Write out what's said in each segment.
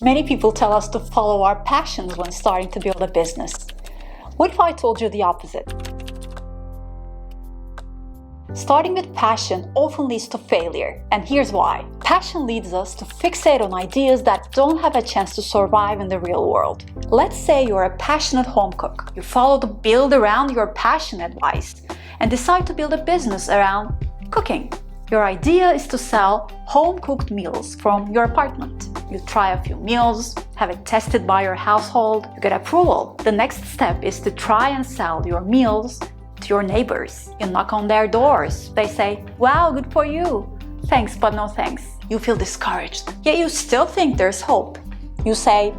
Many people tell us to follow our passions when starting to build a business. What if I told you the opposite? Starting with passion often leads to failure, and here's why. Passion leads us to fixate on ideas that don't have a chance to survive in the real world. Let's say you're a passionate home cook. You follow the build around your passion advice and decide to build a business around cooking. Your idea is to sell home-cooked meals from your apartment. You try a few meals, have it tested by your household, you get approval. The next step is to try and sell your meals to your neighbors. You knock on their doors. They say, "Wow, good for you. Thanks, but no thanks." You feel discouraged, yet you still think there's hope. You say,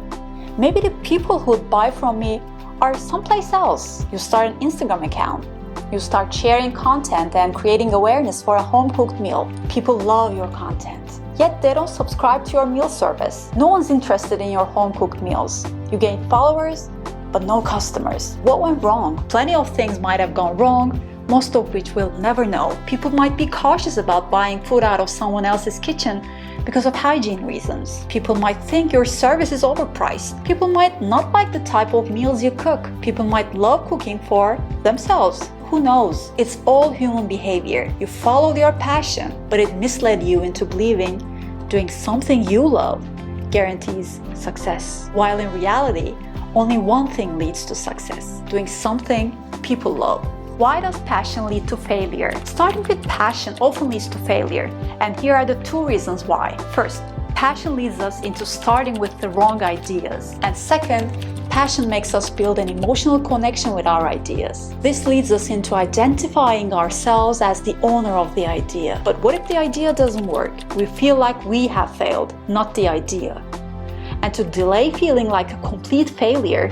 "Maybe the people who'd buy from me are someplace else." You start an Instagram account. You start sharing content and creating awareness for a home-cooked meal. People love your content, yet they don't subscribe to your meal service. No one's interested in your home-cooked meals. You gain followers, but no customers. What went wrong? Plenty of things might have gone wrong, most of which we'll never know. People might be cautious about buying food out of someone else's kitchen because of hygiene reasons. People might think your service is overpriced. People might not like the type of meals you cook. People might love cooking for themselves. Who knows? It's all human behavior. You followed your passion, but it misled you into believing doing something you love guarantees success. While in reality, only one thing leads to success: doing something people love. Why does passion lead to failure? Starting with passion often leads to failure, and here are the two reasons why. First, passion leads us into starting with the wrong ideas. And second, passion makes us build an emotional connection with our ideas. This leads us into identifying ourselves as the owner of the idea. But what if the idea doesn't work? We feel like we have failed, not the idea. And to delay feeling like a complete failure,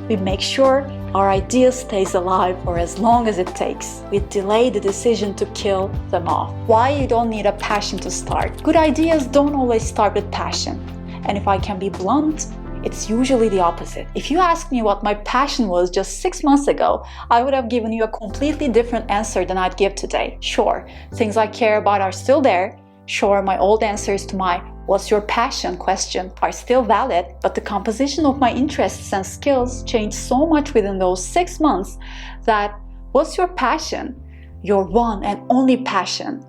we make sure our idea stays alive for as long as it takes. We delay the decision to kill them off. Why you don't need a passion to start? Good ideas don't always start with passion. And if I can be blunt, it's usually the opposite. If you asked me what my passion was just 6 months ago, I would have given you a completely different answer than I'd give today. Sure, things I care about are still there. Sure, my old answers to my "what's your passion?" question are still valid, but the composition of my interests and skills changed so much within those 6 months that "what's your passion?" your one and only passion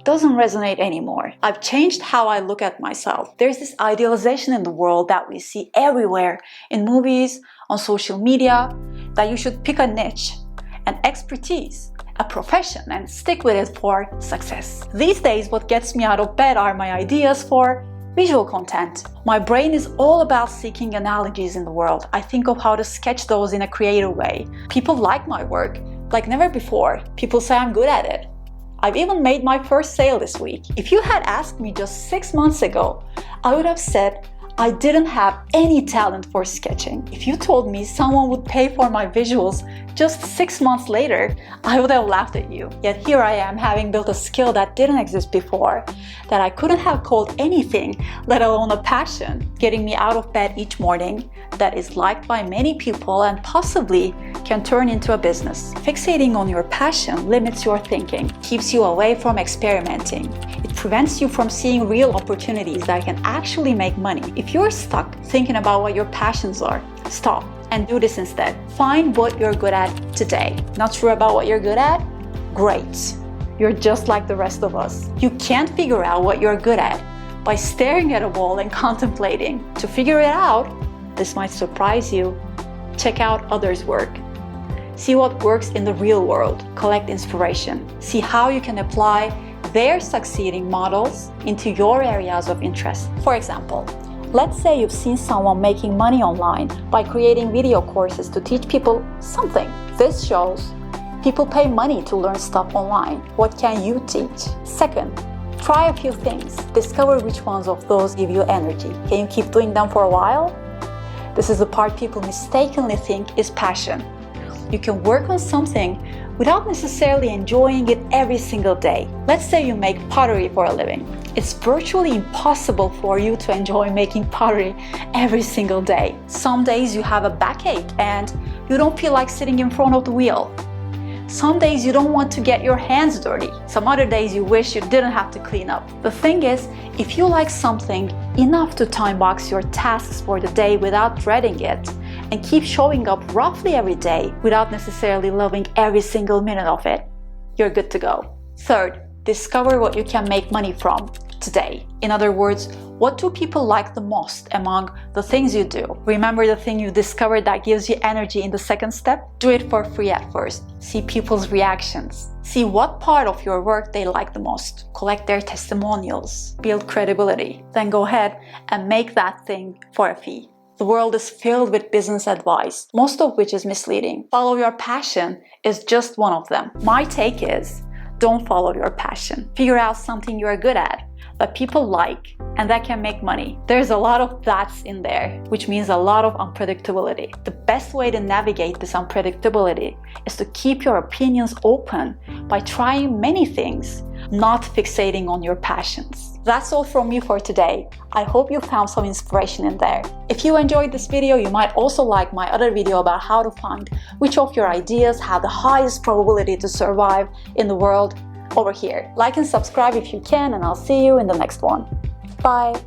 doesn't resonate anymore. I've changed how I look at myself. There's this idealization in the world that we see everywhere, in movies, on social media, that you should pick a niche, an expertise, a profession, and stick with it for success. These days, what gets me out of bed are my ideas for visual content. My brain is all about seeking analogies in the world. I think of how to sketch those in a creative way. People like my work like never before. People say I'm good at it. I've even made my first sale this week. If you had asked me just 6 months ago, I would have said I didn't have any talent for sketching. If you told me someone would pay for my visuals just 6 months later, I would have laughed at you. Yet here I am, having built a skill that didn't exist before, that I couldn't have called anything, let alone a passion, getting me out of bed each morning, that is liked by many people and possibly can turn into a business. Fixating on your passion limits your thinking, keeps you away from experimenting. It prevents you from seeing real opportunities that can actually make money. If you're stuck thinking about what your passions are, stop and do this instead. Find what you're good at today. Not sure about what you're good at? Great. You're just like the rest of us. You can't figure out what you're good at by staring at a wall and contemplating. To figure it out, this might surprise you. Check out others' work. See what works in the real world. Collect inspiration. See how you can apply their succeeding models into your areas of interest. For example, let's say you've seen someone making money online by creating video courses to teach people something. This shows people pay money to learn stuff online. What can you teach? Second, try a few things. Discover which ones of those give you energy. Can you keep doing them for a while? This is the part people mistakenly think is passion. You can work on something without necessarily enjoying it every single day. Let's say you make pottery for a living. It's virtually impossible for you to enjoy making pottery every single day. Some days you have a backache and you don't feel like sitting in front of the wheel. Some days you don't want to get your hands dirty. Some other days you wish you didn't have to clean up. The thing is, if you like something enough to time box your tasks for the day without dreading it, and keep showing up roughly every day without necessarily loving every single minute of it, you're good to go. Third, discover what you can make money from today. In other words, what do people like the most among the things you do? Remember the thing you discovered that gives you energy in the second step? Do it for free at first. See people's reactions. See what part of your work they like the most. Collect their testimonials. Build credibility. Then go ahead and make that thing for a fee. The world is filled with business advice, most of which is misleading. Follow your passion is just one of them. My take is, don't follow your passion. Figure out something you are good at, that people like, and that can make money. There's a lot of that's in there, which means a lot of unpredictability. The best way to navigate this unpredictability is to keep your opinions open by trying many things, not fixating on your passions. That's all from me for today. I hope you found some inspiration in there. If you enjoyed this video, you might also like my other video about how to find which of your ideas have the highest probability to survive in the world over here. Like and subscribe if you can, and I'll see you in the next one. Bye!